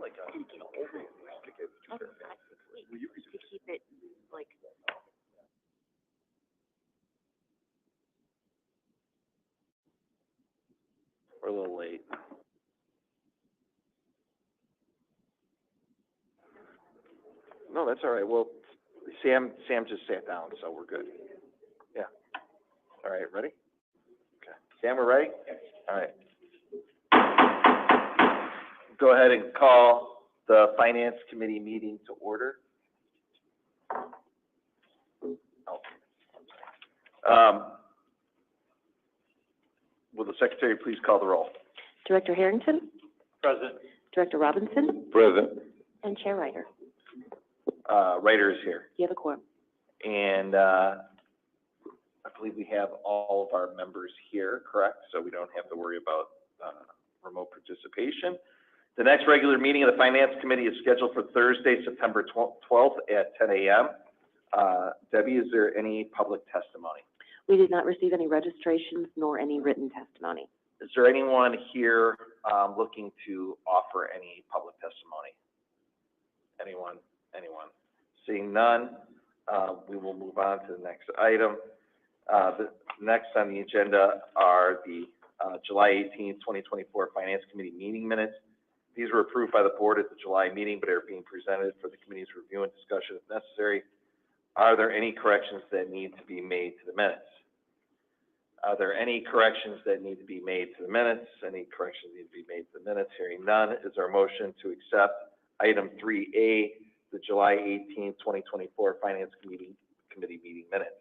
Like a, to keep it like. We're a little late. No, that's all right. Well, Sam just sat down, so we're good. Yeah. All right, ready? Okay. Sam, we're ready? All right. Go ahead and call the Finance Committee meeting to order. Will the Secretary please call the roll? Director Harrington, Present. Director Robinson, Present. and Chair Ryder. Ryder is here. You have a quorum. And I believe we have all of our members here, correct? So we don't have to worry about remote participation. The next regular meeting of the Finance Committee is scheduled for Thursday, September 12th at 10 a.m. Debbie, is there any public testimony? We did not receive any registrations nor any written testimony. Is there anyone here looking to offer any public testimony? Anyone? Seeing none, we will move on to the next item. The next on the agenda are the July 18th, 2024 Finance Committee meeting minutes. These were approved by the board at the July meeting, but are being presented for the committee's review and discussion if necessary. Are there any corrections that need to be made to the minutes? Are there any corrections that need to be made to the minutes? Any corrections need to be made to the minutes? Hearing none, is there a motion to accept item 3A, the July 18th, 2024 Finance Committee meeting minutes?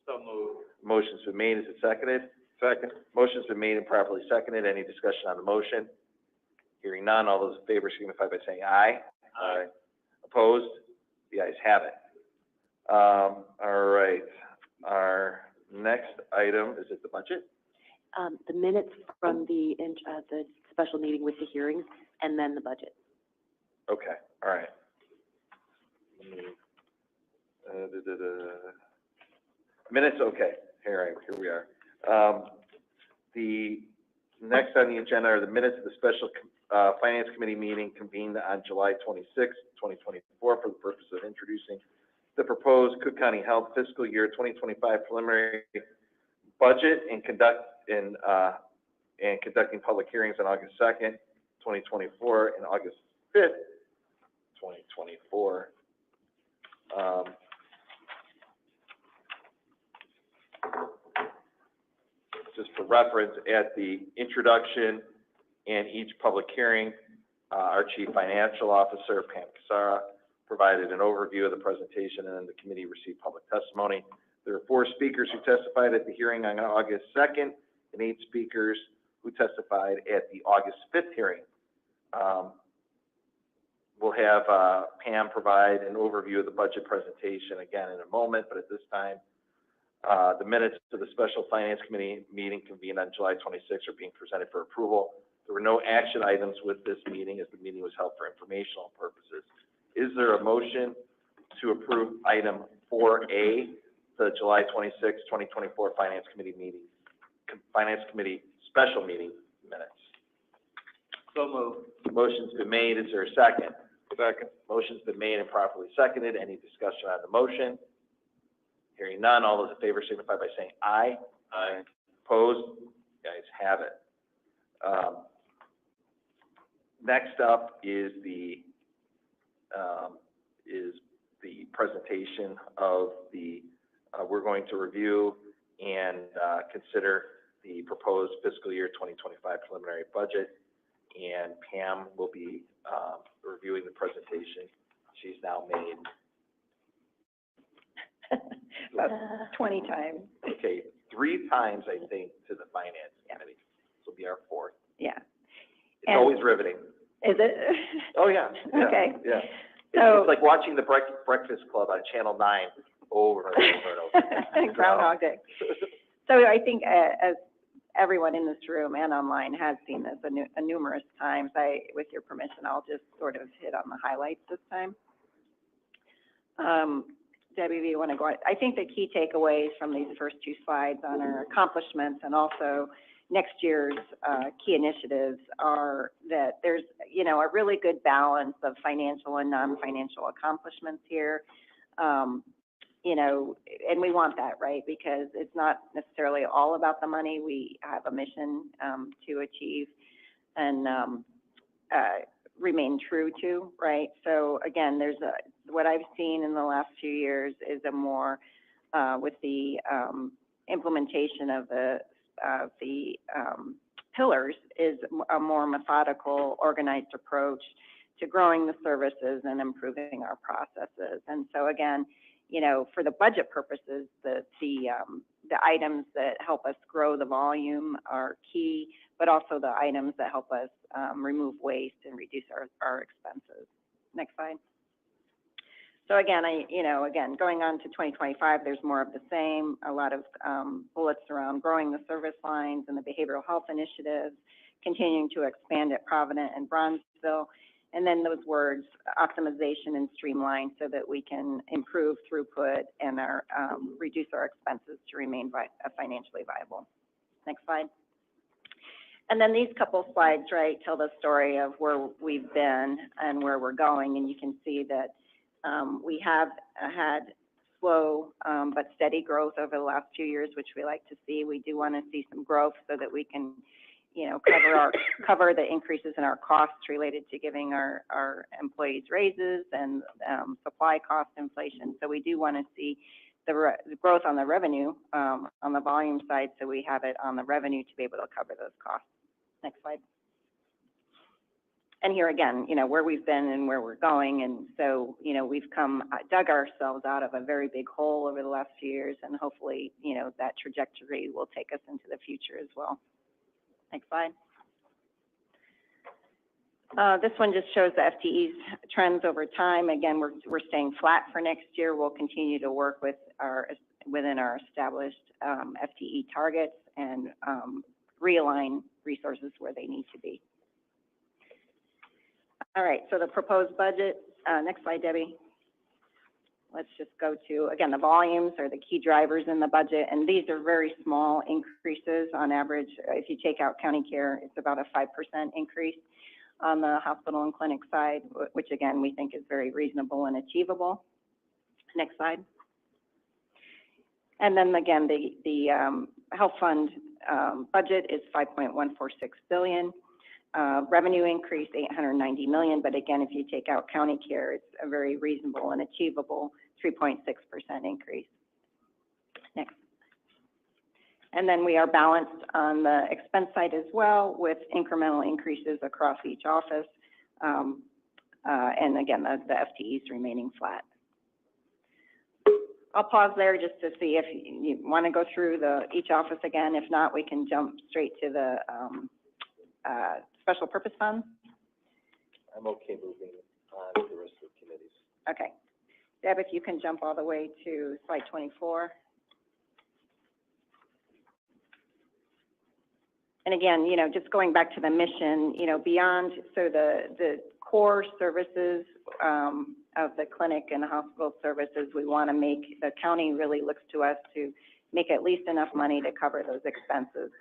So moved. Motion's been made. Is it seconded? Second. Motion's been made and properly seconded. Any discussion on the motion? Hearing none, all those in favor signify by saying aye. Aye. Opposed? The ayes have it. All right. Our next item, is it the budget? The minutes from the special meeting with the hearings, and then the budget. Okay, all right. Minutes, okay. Here we are. The next on the agenda are the minutes of the special Finance Committee meeting convened on July 26, 2024, for the purpose of introducing the proposed Cook County Health Fiscal Year 2025 preliminary budget and conducting public hearings on August 2nd, 2024, and August 5th, 2024. Just for reference, at the introduction and each public hearing, our Chief Financial Officer, Pam Casara, provided an overview of the presentation, and then the committee received public testimony. There were 4 speakers who testified at the hearing on August 2nd and 8 speakers who testified at the August 5th hearing. We'll have Pam provide an overview of the budget presentation again in a moment, but at this time, the minutes to the Special Finance Committee meeting convened on July 26 are being presented for approval. There were no action items with this meeting as the meeting was held for informational purposes. Is there a motion to approve item 4A, the July 26, 2024 Finance Committee special meeting minutes? So moved. Motion's been made. Is there a second? Second. Motion's been made and properly seconded. Any discussion on the motion? Hearing none, all those in favor signify by saying aye. Aye. Opposed? You guys have it. Next up is the presentation of the, we're going to review and consider the proposed fiscal year 2025 preliminary budget, and Pam will be reviewing the presentation. She's now made about 20 times. Okay, 3 times, I think, to the Finance Committee. This will be our 4th. Yeah. It's always riveting. Is it? Oh, yeah. Okay. Yeah. So, it's like watching the Breakfast Club on Channel 9 over and over and over. Groundhog Day. So I think as everyone in this room and online has seen this numerous times, with your permission, I'll just sort of hit on the highlights this time. Debbie, do you want to go on? I think the key takeaways from these first 2 slides on our accomplishments and also next year's, key initiatives are that there's, you know, a really good balance of financial and non-financial accomplishments here. You know, and we want that, right? Because it's not necessarily all about the money. We have a mission, to achieve and, remain true to, right? So again, what I've seen in the last few years is a more, with the, implementation of the pillars, is a more methodical, organized approach to growing the services and improving our processes. And so again, you know, for the budget purposes, the items that help us grow the volume are key, but also the items that help us remove waste and reduce our expenses. Next slide. So again, going on to 2025, there's more of the same, a lot of bullets around growing the service lines and the behavioral health initiatives, continuing to expand at Provident and Bronzeville, and then those words, optimization and streamline, so that we can improve throughput and reduce our expenses to remain financially viable. Next slide. And then these couple slides, right, tell the story of where we've been and where we're going, and you can see that we have had slow but steady growth over the last few years, which we like to see. We do want to see some growth so that we can, you know, cover the increases in our costs related to giving our employees raises and supply cost inflation. So we do want to see the growth on the revenue, on the volume side, so we have it on the revenue to be able to cover those costs. Next slide. And here again, you know, where we've been and where we're going. And so, you know, we've dug ourselves out of a very big hole over the last few years, and hopefully, you know, that trajectory will take us into the future as well. Next slide. This one just shows the FTEs trends over time. Again, we're staying flat for next year. We'll continue to work within our established FTE targets and realign resources where they need to be. All right, so the proposed budget, next slide, Debbie. Let's just go to, again, the volumes are the key drivers in the budget, and these are very small increases on average. If you take out county care, it's about a 5% increase on the hospital and clinic side, which again, we think is very reasonable and achievable. Next slide. And then again, the health fund budget is $5.146 billion. Revenue increase $890 million, but again, if you take out county care, it's a very reasonable and achievable 3.6% increase. Next. And then we are balanced on the expense side as well, with incremental increases across each office. And again, the FTEs remaining flat. I'll pause there just to see if you want to go through each office again. If not, we can jump straight to the special purpose funds. I'm okay moving on to the rest of the committees. Okay. Deb, if you can jump all the way to slide 24. And again, you know, just going back to the mission, you know, beyond, so the core services of the clinic and hospital services, we want to make, the county really looks to us to make at least enough money to cover those expenses.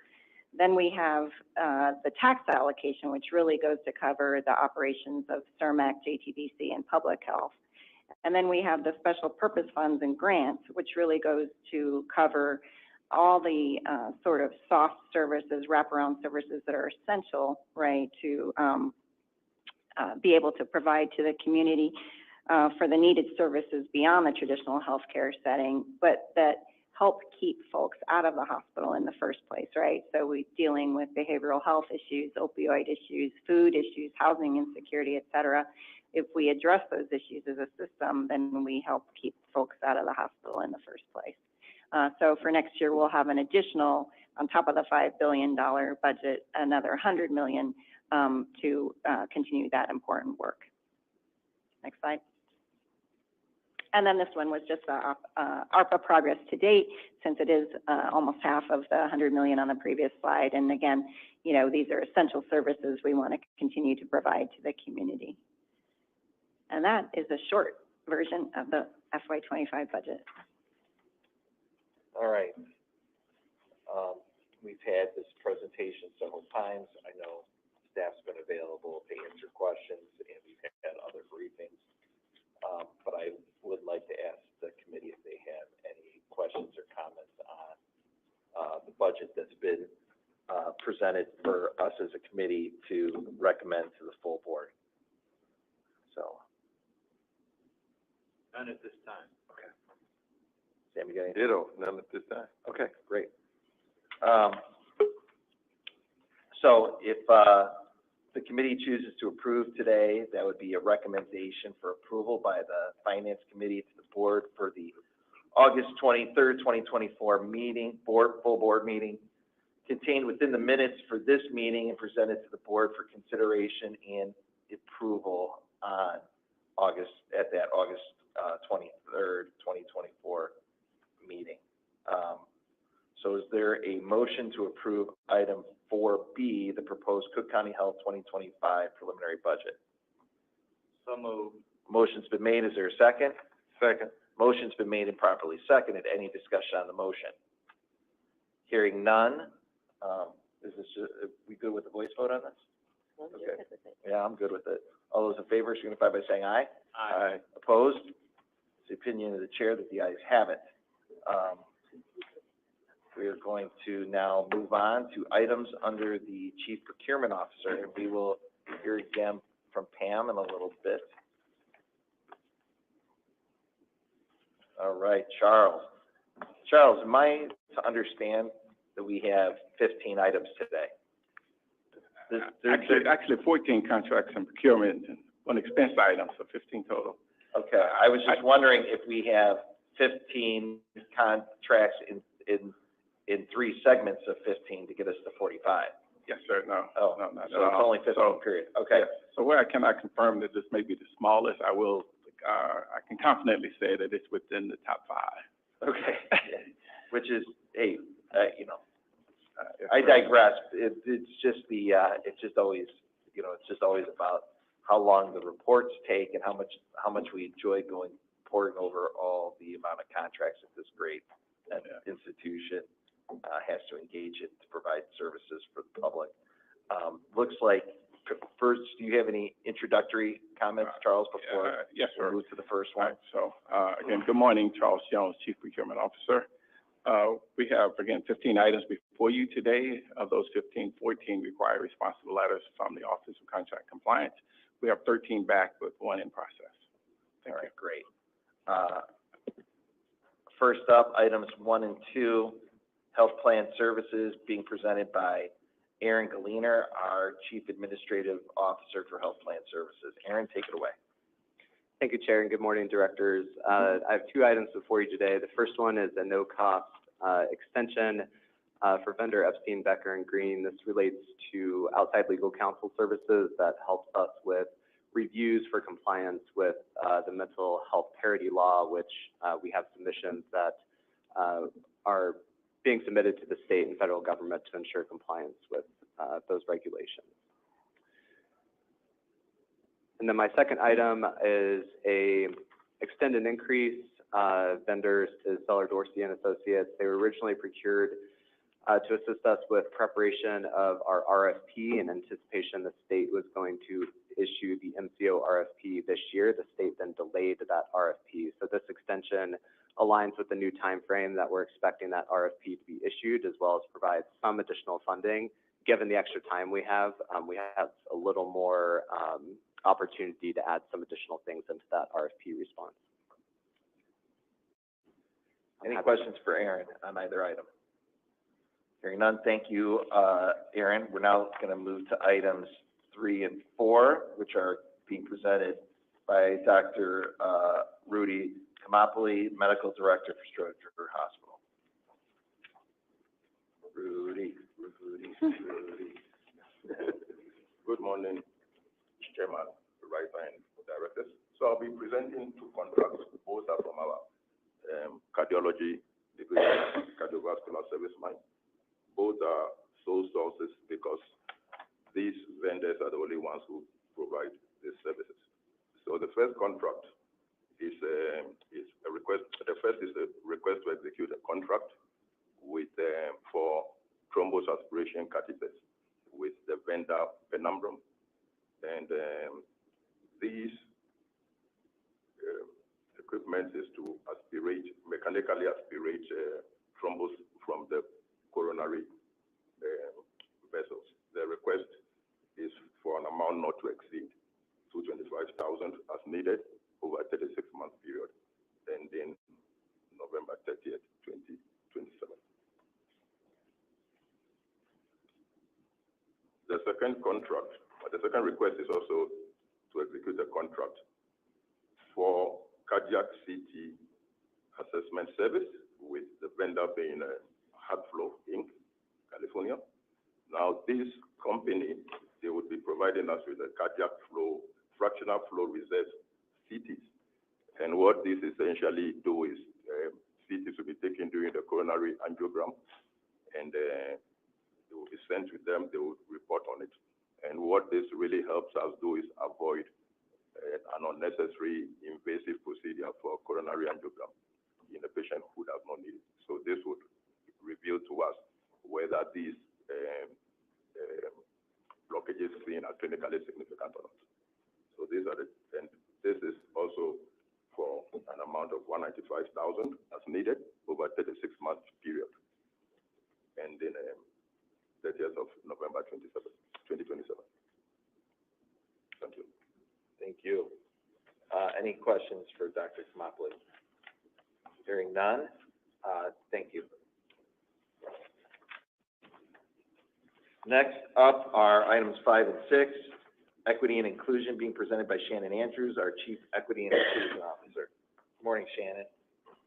Then we have the tax allocation, which really goes to cover the operations of CIRMAC, JTBC, and public health. And then we have the special purpose funds and grants, which really goes to cover all the sort of soft services, wraparound services that are essential, right, to be able to provide to the community for the needed services beyond the traditional healthcare setting, but that help keep folks out of the hospital in the first place, right? So we're dealing with behavioral health issues, opioid issues, food issues, housing insecurity, et cetera. If we address those issues as a system, then we help keep folks out of the hospital in the first place. So for next year, we'll have an additional, on top of the $5 billion budget, another $100 million to continue that important work. Next slide. And then this one was just the ARPA progress to date, since it is almost half of the $100 million on the previous slide. And again, you know, these are essential services we want to continue to provide to the community. And that is a short version of the FY25 budget. All right. We've had this presentation several times. I know staff's been available to answer questions, and we've had other briefings. But I would like to ask the committee if they have any questions or comments on the budget that's been presented for us as a committee to recommend to the full board. So. None at this time. Okay. Sam, you got anything? Ditto, none at this time. Okay, great. So if the committee chooses to approve today, that would be a recommendation for approval by the Finance Committee to the board for the August 23rd, 2024 meeting, full board meeting, contained within the minutes for this meeting and presented to the board for consideration and approval on August 23rd, 2024 meeting. So is there a motion to approve item 4B, the proposed Cook County Health 2025 preliminary budget? So moved. Motion's been made. Is there a second? Second. Motion's been made and properly seconded. Any discussion on the motion? Hearing none. Is this, we good with the voice vote on this? Okay. Yeah, I'm good with it. All those in favor signify by saying aye. Aye. Opposed? It's the opinion of the chair that the ayes have it. We are going to now move on to items under the Chief Procurement Officer, and we will hear again from Pam in a little bit. All right, Charles. Charles, am I to understand that we have 15 items today? Actually 14 contracts and procurement and one expense item, so 15 total. Okay, I was just wondering if we have 15 contracts in 3 segments of 15 to get us to 45. Yes, sir, no. Oh, no, not so at it's all. only 15 period. Okay. Yes. So where I cannot confirm that this may be the smallest, I will, I can confidently say that it's within the top 5. Okay. Which is, hey, Yes, I sir. digress. It's just it's just always, it's just always about how long the reports take and how much we enjoy pouring over all the amount of contracts that this great institution has to engage in to provide services for the public. Looks like, first, do you have any introductory comments, Charles, before Yes, sir. we move to the first All one? right, so, again, good morning, Charles Jones, Chief Procurement Officer. We have, again, 15 items before you today. Of those 15, 14 require responsible letters from the Office of Contract Compliance. We have 13 back with 1 in process. All right, great. First up, items 1 and 2, health plan services being presented by Aaron Galiner, our Chief Administrative Officer for Health Plan Services. Aaron, take it away. Thank you, Chair, and good morning, Directors. I have 2 items before you today. The first one is a no-cost extension for vendor Epstein, Becker, and Green. This relates to outside legal counsel services that helps us with reviews for compliance with the mental health parity law, which we have submissions that are being submitted to the state and federal government to ensure compliance with those regulations. And then my second item is a extended increase. Vendors is Zeller Dorsey and Associates. They were originally procured to assist us with preparation of our RFP in anticipation the state was going to issue the MCO RFP this year. The state then delayed that RFP. So this extension aligns with the new time frame that we're expecting that RFP to be issued, as well as provide some additional funding. Given the extra time we have a little more opportunity to add some additional things into that RFP response. Any questions for Aaron on either item? Hearing none, thank you, Aaron. We're now going to move to items 3 and 4, which are being presented by Dr. Rudy Kamapoli, Medical Director for Stroke Hospital. Rudy. Good morning, Chairman, Supervisor, and Directors. So I'll be presenting 2 contracts. Both are from our cardiology division, cardiovascular service line. Both are sole sources because these vendors are the only ones who provide these services. So the first contract is a request. The first is a request to execute a contract with for thrombus aspiration catheters with the vendor penumbrum. And these equipment is to mechanically aspirate thrombus from the coronary vessels. The request is for an amount not to exceed $225,000 as needed over a 36-month period, ending November 30th, 2027. The second request is also to execute a contract for cardiac CT assessment service with the vendor being Heartflow Inc., California. Now, this company, they would be providing us with a cardiac flow, fractional flow reserve CTs. And what this essentially do is CTs will be taken during the coronary angiogram, and they will be sent to them, they will report on it. And what this really helps us do is avoid an unnecessary invasive procedure for coronary angiogram in a patient who does not need it. So this would reveal to us whether these blockages seen are clinically significant or not. So these are and this is also for an amount of $195,000 as needed over a 36-month period, ending 30th of November 2027. Thank you. Thank you. Any questions for Dr. Kamopoulos? Hearing none, thank you. Next up are items 5 and 6, equity and inclusion, being presented by Shannon Andrews, our Chief Equity and Inclusion Officer. Good morning, Shannon.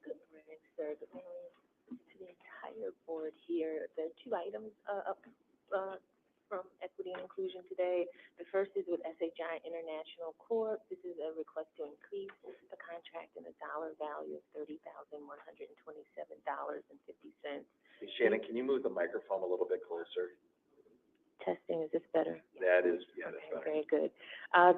Good morning, sir. Good morning to the entire board here. There are two items up from equity and inclusion today. The first is with SHI International Corp. This is a request to increase the contract in a dollar value of $30,127.50. Hey, Shannon, can you move the microphone a little bit closer? Testing, is this better? That is, yeah, that's better. Very good.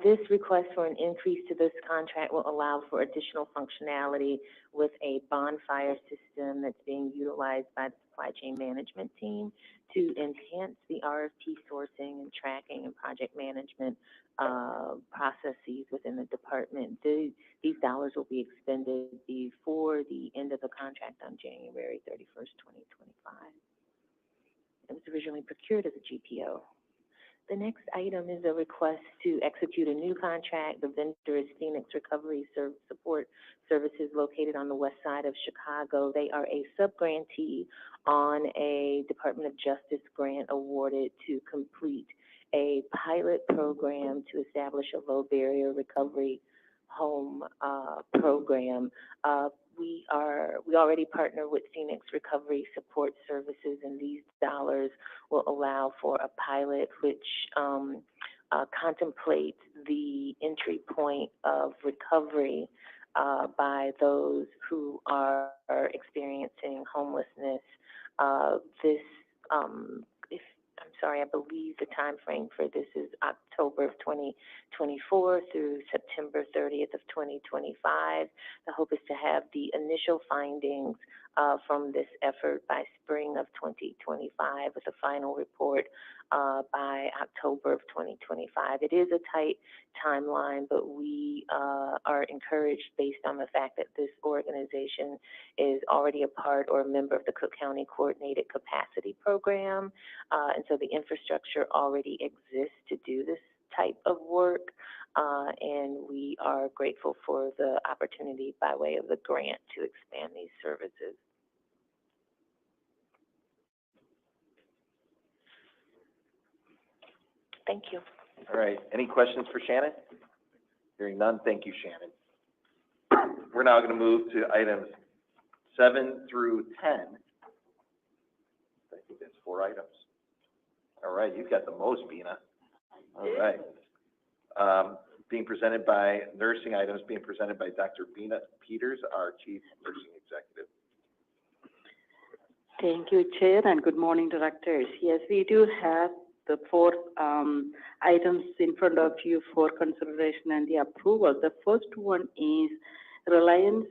This request for an increase to this contract will allow for additional functionality with a bonfire system that's being utilized by the supply chain management team to enhance the RFP sourcing and tracking and project management processes within the department. These dollars will be expended before the end of the contract on January 31st, 2025. It was originally procured as a GPO. The next item is a request to execute a new contract. The vendor is Phoenix Recovery Support Services, located on the west side of Chicago. They are a sub-grantee on a Department of Justice grant awarded to complete a pilot program to establish a low-barrier recovery home program. We already partner with Phoenix Recovery Support Services, and these dollars will allow for a pilot which contemplates the entry point of recovery by those who are experiencing homelessness. I believe the time frame for this is October of 2024 through September 30th of 2025. The hope is to have the initial findings from this effort by spring of 2025, with a final report by October of 2025. It is a tight timeline, but we are encouraged based on the fact that this organization is already a part or a member of the Cook County Coordinated Capacity Program, and so the infrastructure already exists to do this type of work, and we are grateful for the opportunity by way of the grant to expand these services. Thank you. All right, any questions for Shannon? Hearing none, thank you, Shannon. We're now going to move to items 7 through 10. I think that's 4 items. All right, you've got the most, Bina. All right. Being presented by nursing items, being presented by Dr. Bina Peters, our Chief Nursing Executive. Thank you, Chair, and good morning, Directors. Yes, we do have the 4 items in front of you for consideration and the approval. The first one is Reliance,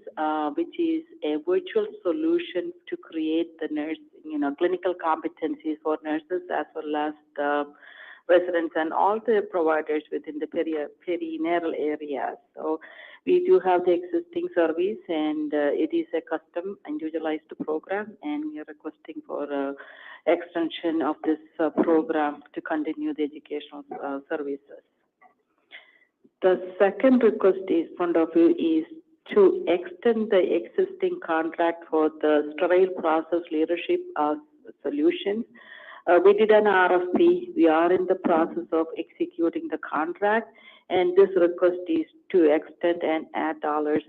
which is a virtual solution to create the clinical competencies for nurses as well as the residents and all the providers within the perinatal areas. So we do have the existing service, and it is a custom individualized program, and we are requesting for extension of this program to continue the educational services. The second request in front of you is to extend the existing contract for the sterile process leadership solutions. We did an RFP. We are in the process of executing the contract, and this request is to extend and add dollars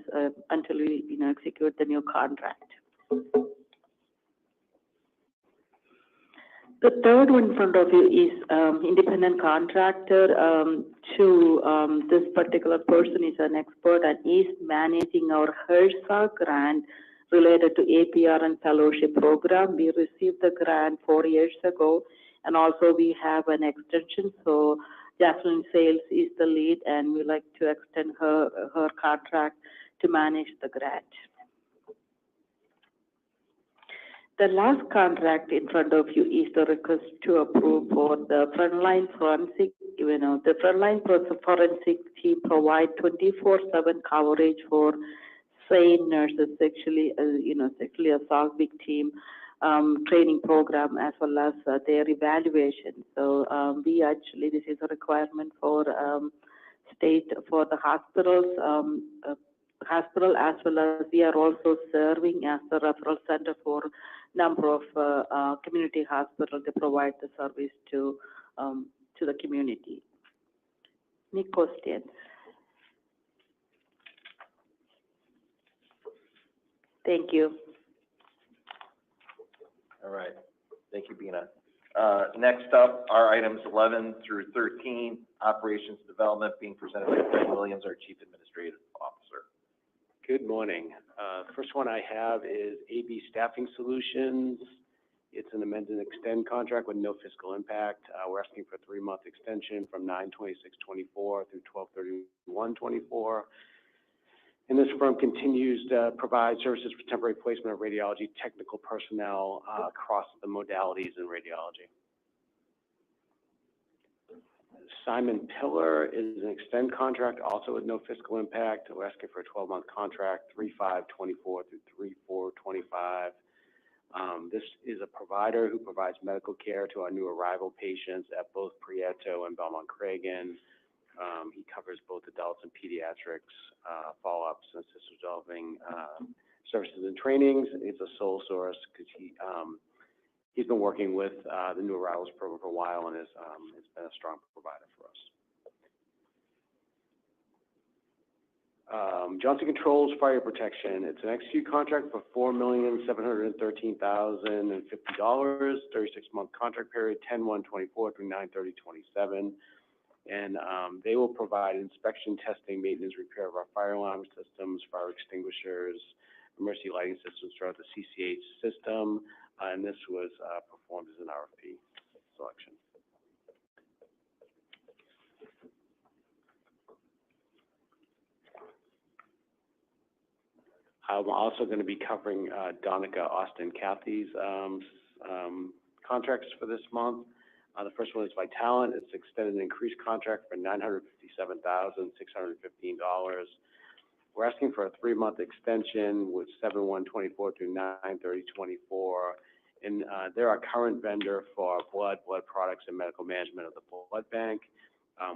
until we, execute the new contract. The third one in front of you is independent contractor. This particular person is an expert and is managing our HRSA grant related to APR and fellowship program. We received the grant 4 years ago, and also we have an extension. So Jocelyn Sales is the lead, and we like to extend her contract to manage the grant. The last contract in front of you is the request to approve for the frontline forensic. The frontline forensic team provide 24/7 coverage for trained nurses, sexually assault victim training program, as well as their evaluation. So this is a requirement for state for the hospitals. Hospital, as well as we are also serving as a referral center for number of community hospitals to provide the service to the community. Any questions? Thank you. All right, thank you, Bina. Next up are items 11 through 13, operations development, being presented by Greg Williams, our Chief Administrative Officer. Good morning. First one I have is AB Staffing Solutions. It's an amend and extend contract with no fiscal impact. We're asking for a 3-month extension from 9/26/24 through 12/31/24. And this firm continues to provide services for temporary placement of radiology technical personnel across the modalities in radiology. Simon Pillar is an extend contract, also with no fiscal impact. We're asking for a 12-month contract, 3/5/24 through 3/4/25. This is a provider who provides medical care to our new arrival patients at both Prieto and Belmont Cragen. He covers both adults and pediatrics, follow-ups, and assisted developing services and trainings. He's a sole source because he's been working with the new arrivals program for a while and has been a strong provider for us. Johnson Controls Fire Protection. It's an execute contract for $4,713,050, 36-month contract period, 10/1/24 through 9/30/27. And they will provide inspection, testing, maintenance, repair of our fire alarm systems, fire extinguishers, emergency lighting systems throughout the CCH system. And this was performed as an RFP selection. I'm also going to be covering Donica, Austin, Kathy's contracts for this month. The first one is Vitalent. It's extended an increased contract for $957,615. We're asking for a 3-month extension with 7/1/24 through 9/30/24. And they're our current vendor for blood products, and medical management of the blood bank.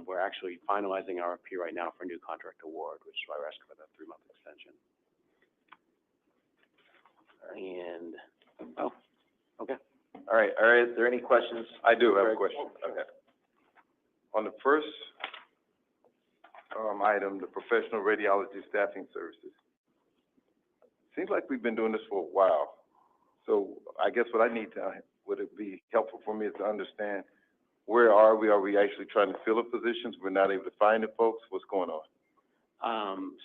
We're actually finalizing RFP right now for a new contract award, which is why we're asking for that 3-month extension. And, okay. All right, are there any questions? I do have a question. Okay. On the first item, the professional radiology staffing services. Seems like we've been doing this for a while. So I guess what I need to, would it be helpful for me is to understand, where are we? Are we actually trying to fill the positions? We're not able to find the folks? What's going on?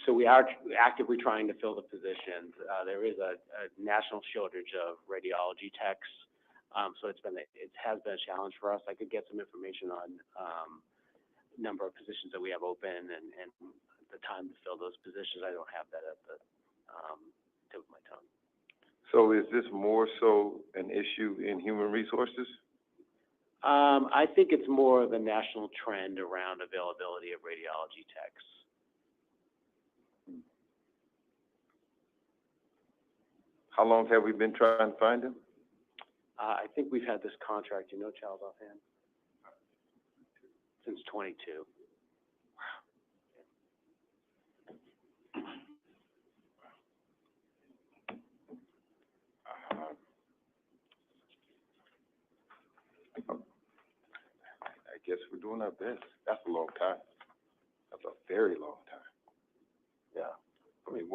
So we are actively trying to fill the positions. There is a national shortage of radiology techs. So it has been a challenge for us. I could get some information on number of positions that we have open and the time to fill those positions. I don't have that at the tip of my tongue. So is this more so an issue in human resources? I think it's more of a national trend around availability of radiology techs. How long have we been trying to find him? I think we've had this contract, you know, Charles, offhand? Since 22. I guess we're doing our best. That's a long time. That's a very long time. Yeah. I mean,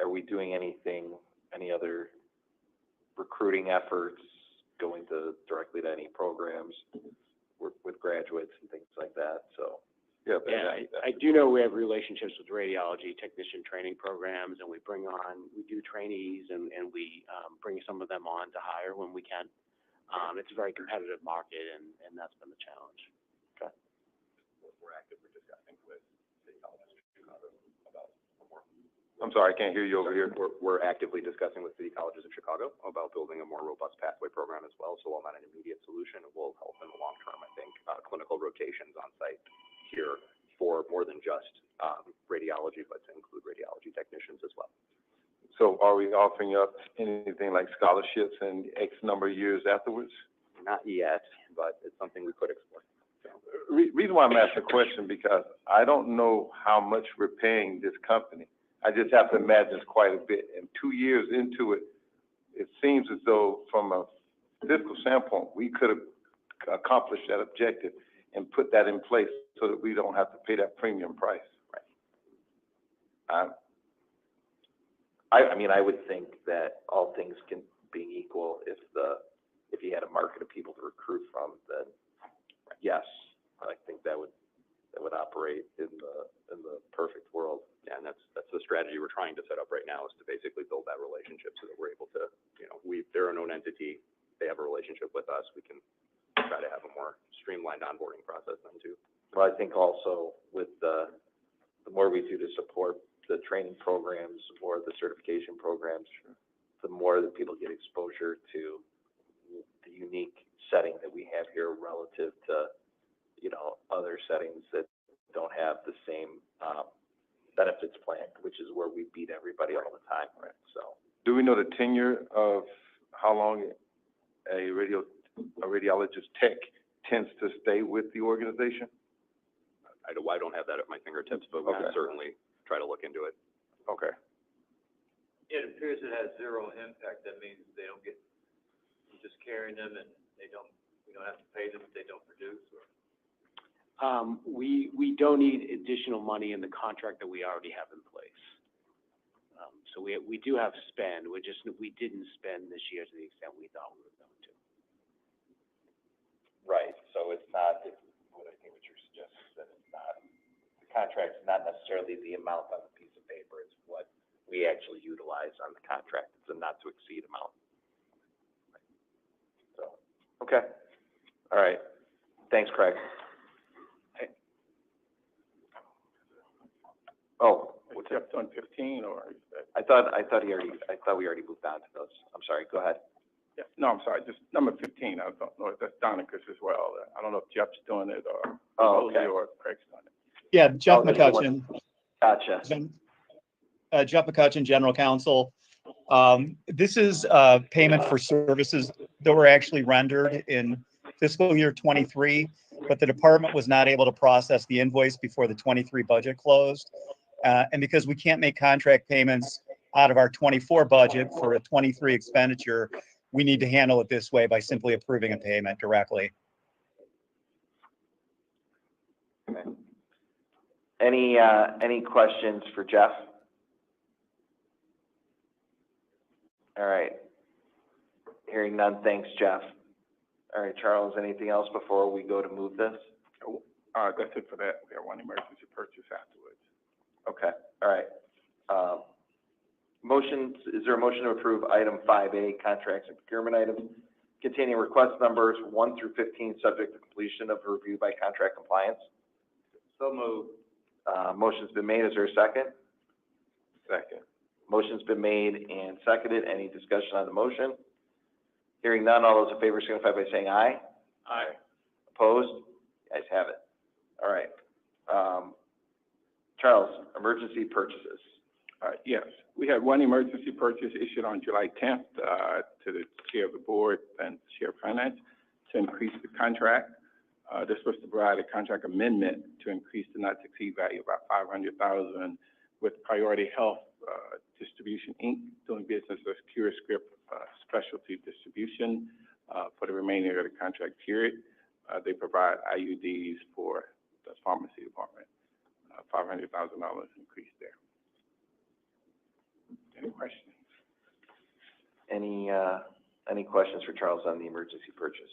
are we doing anything, any other recruiting efforts, going directly to any programs, work with graduates and things like that, so. Yeah, Yeah, I do know we have relationships with radiology technician training programs, and we do trainees, and we bring some of them on to hire when we can. It's a very competitive market, and that's been the challenge. Okay. We're actively discussing with City Colleges of Chicago about more. I'm sorry, I can't hear you over here. We're actively discussing with City Colleges of Chicago about building a more robust pathway program as well. So while not an immediate solution, it will help in the long term, I think. Clinical rotations on site here for more than just radiology, but to include radiology technicians as well. So are we offering up anything like scholarships and X number of years afterwards? Not yet, but it's something we could explore. Reason why I'm asking the question, because I don't know how much we're paying this company. I just have to imagine it's quite a bit. And 2 years into it, it seems as though from a fiscal standpoint, we could have accomplished that objective and put that in place so that we don't have to pay that premium price. I mean, I would think that all things can being equal, if you had a market of people to recruit from, then yes, I think that would operate in the perfect world. Yeah, and that's the strategy we're trying to set up right now, is to basically build that relationship so that we're able to, they're a known entity, they have a relationship with us, we can try to have a more streamlined onboarding process then too. Well, I think also with the more we do to support the training programs or the certification programs, the more that people get exposure to the unique setting that we have here relative to, other settings that don't have the same benefits plan, which is where we beat everybody all the time. Right. So. Do we know the tenure of how long a radiologist tech tends to stay with the organization? I don't have that at my fingertips, but we can certainly try to look into it. Okay. It appears it has zero impact. That means they don't get, you're just carrying them and we don't have to pay them if they don't produce, or? We don't need additional money in the contract that we already have in place. So we do have spend, we didn't spend this year to the extent we thought we were going to. Right, so it's not, what I think what you're suggesting is that it's not, the contract's not necessarily the amount on the piece of paper, it's what we actually utilize on the contract. It's a not to exceed amount. So, okay, all right, thanks, Craig. Oh, What's Jeff done 15 or? I thought we already moved on to those. I'm sorry, go ahead. Yeah, no, I'm sorry, just number 15, I don't know if that's Donica's as well. I don't know if Jeff's doing it or okay. or Craig's doing it. Yeah, Jeff Oh, McCutcheon. Gotcha. Jeff McCutcheon, General Counsel. This is payment for services that were actually rendered in fiscal year 23, but the department was not able to process the invoice before the 23 budget closed. And because we can't make contract payments out of our 24 budget for a 23 expenditure, we need to handle it this way by simply approving a payment directly. Okay. Any questions for Jeff? All right. Hearing none, thanks, Jeff. All right, Charles, anything else before we go to move this? That's it for that. We have one emergency purchase afterwards. Okay, all right. Is there a motion to approve item 5A, contracts and procurement items containing request numbers 1 through 15, subject to completion of review by contract compliance? So moved. Motion's been made. Is there a second? Second. Motion's been made and seconded. Any discussion on the motion? Hearing none, all those in favor signify by saying aye. Aye. Opposed? You guys have it. All right. Charles, emergency purchases. Yes, we had one emergency purchase issued on July 10th to the chair of the board and chair of finance to increase the contract. This was to provide a contract amendment to increase the not to exceed value of about $500,000 with Priority Health Distribution, Inc., doing business as CuraScript Specialty Distribution for the remainder of the contract period. They provide IUDs for the pharmacy department. $500,000 increase there. Any questions? Any questions for Charles on the emergency purchase?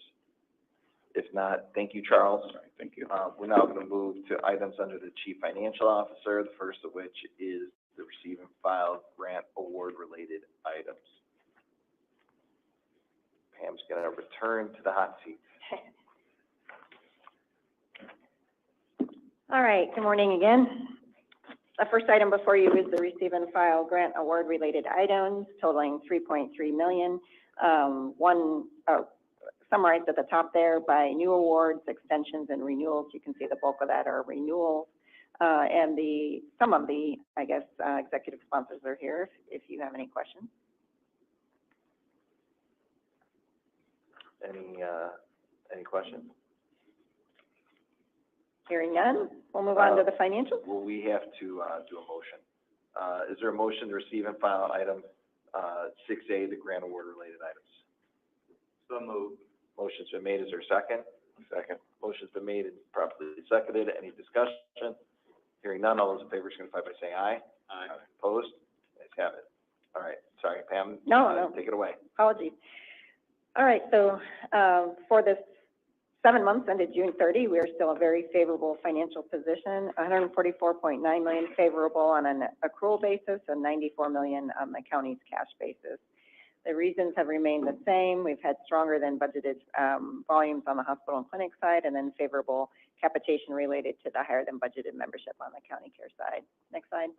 If not, thank you, Charles. All right, thank you. We're now going to move to items under the Chief Financial Officer, the first of which is the receive and file grant award related items. Pam's going to return to the hot seat. All right, good morning again. The first item before you is the receive and file grant award related items totaling $3.3 million. Summarized at the top there by new awards, extensions, and renewals. You can see the bulk of that are renewals. And some of the, executive sponsors are here if you have any questions. Any questions? Hearing none, we'll move on to the financials. Well, we have to do a motion. Is there a motion to receive and file item 6A, the grant award related items? So moved. Motion's been made. Is there a second? Second. Motion's been made and properly seconded. Any discussion? Hearing none, all those in favor signify by saying aye. Aye. Opposed? Guys have it. All right. Sorry, Pam. No. Take it away. Apologies. All right, so for this 7 months ended June 30, we are still a very favorable financial position, $144.9 million favorable on an accrual basis and $94 million on the county's cash basis. The reasons have remained the same. We've had stronger than budgeted volumes on the hospital and clinic side, and then favorable capitation related to the higher than budgeted membership on the county care side. Next slide.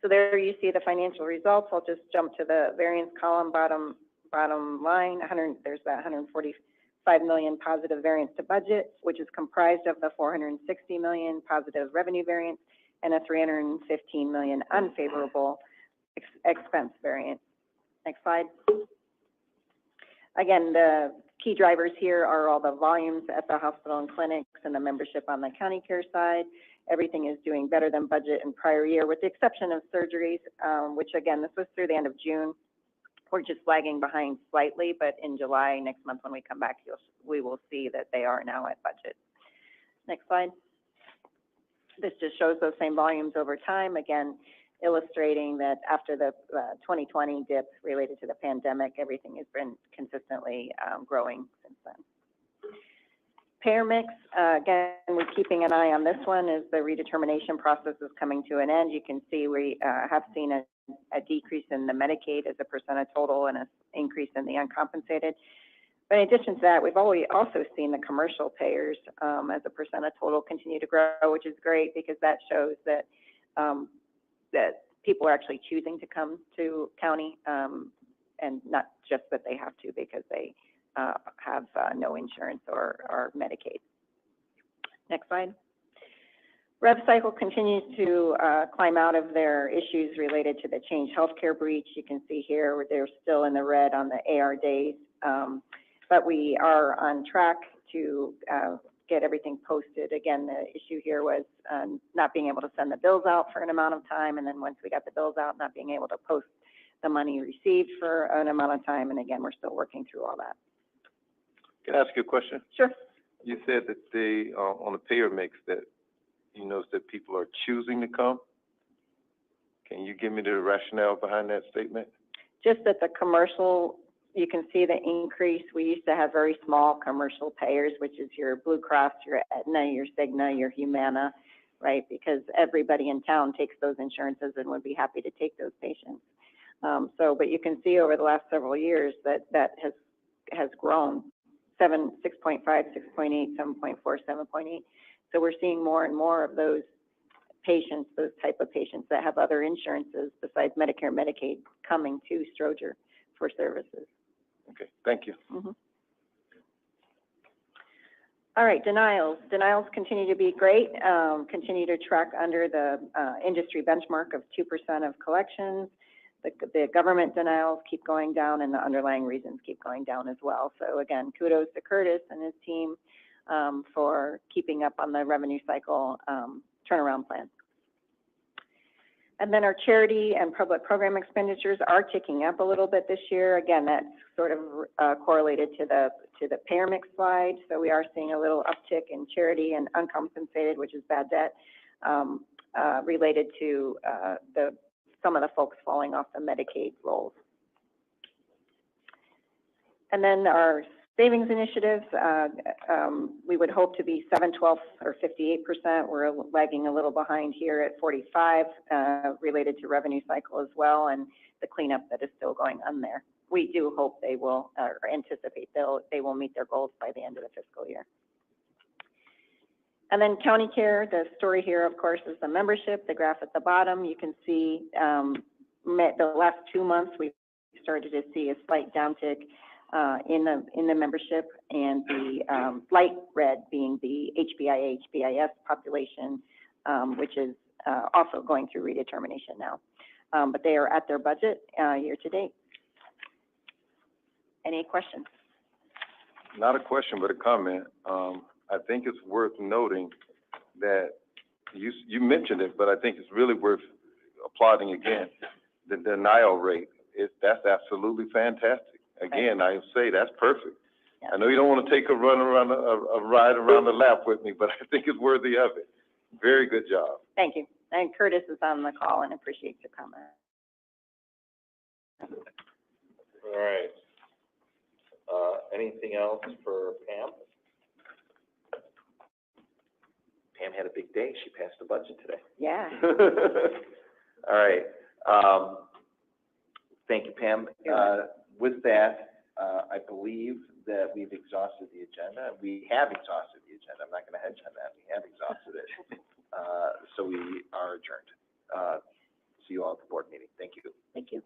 So there you see the financial results. I'll just jump to the variance column, bottom line. There's that $145 million positive variance to budget, which is comprised of the $460 million positive revenue variance and a $315 million unfavorable expense variance. Next slide. Again, the key drivers here are all the volumes at the hospital and clinics and the membership on the county care side. Everything is doing better than budget in prior year, with the exception of surgeries, which again, this was through the end of June. We're just lagging behind slightly, but in July, next month when we come back, we will see that they are now at budget. Next slide. This just shows those same volumes over time, again, illustrating that after the 2020 dip related to the pandemic, everything has been consistently growing since then. Payer mix, again, we're keeping an eye on this one as the redetermination process is coming to an end. You can see we have seen a decrease in the Medicaid as a percent of total and an increase in the uncompensated. But in addition to that, we've also seen the commercial payers as a percent of total continue to grow, which is great because that shows that that people are actually choosing to come to county and not just that they have to because they have no insurance or Medicaid. Next slide. Rev Cycle continues to climb out of their issues related to the Change Healthcare breach. You can see here where they're still in the red on the AR days, but we are on track to get everything posted. Again, the issue here was not being able to send the bills out for an amount of time, and then once we got the bills out, not being able to post the money received for an amount of time, and again, we're still working through all that. Can I ask you a question? Sure. You said that they, on the payer mix, that you notice that people are choosing to come. Can you give me the rationale behind that statement? Just that the commercial, you can see the increase. We used to have very small commercial payers, which is your Blue Cross, your Aetna, your Cigna, your Humana, right? Because everybody in town takes those insurances and would be happy to take those patients. But you can see over the last several years that has grown 6.5, 6.8, 7.4, 7.8. So we're seeing more and more of those patients, those type of patients that have other insurances besides Medicare and Medicaid coming to Stroger for services. Okay, thank you. Mhm. All right, denials. Denials continue to be great, continue to track under the industry benchmark of 2% of collections. The government denials keep going down and the underlying reasons keep going down as well. So again, kudos to Curtis and his team for keeping up on the revenue cycle turnaround plan. And then our charity and public program expenditures are ticking up a little bit this year. Again, that's sort of correlated to the payer mix slide. So we are seeing a little uptick in charity and uncompensated, which is bad debt, related to some of the folks falling off the Medicaid rolls. And then our savings initiatives, we would hope to be 7/12 or 58%. We're lagging a little behind here at 45, related to revenue cycle as well, and the cleanup that is still going on there. We do hope they will, or anticipate they will meet their goals by the end of the fiscal year. And then county care, the story here, of course, is the membership, the graph at the bottom. You can see the last 2 months, we started to see a slight downtick in the membership, and the light red being the HBIA, HBIS population, which is also going through redetermination now. But they are at their budget year to date. Any questions? Not a question, but a comment. I think it's worth noting that you mentioned it, but I think it's really worth applauding again. The denial rate, that's absolutely fantastic. Again, I say that's perfect. Yeah. I know you don't want to take a ride around the lap with me, but I think it's worthy of it. Very good job. Thank you. And Curtis is on the call and appreciates your comment. All right. Anything else for Pam? Pam had a big day. She passed the budget today. Yeah. All right. Thank you, Pam. With that, I believe that we've exhausted the agenda. We have exhausted the agenda. I'm not going to hedge on that. We have exhausted it. So we are adjourned. See you all at the board meeting. Thank you. Thank you.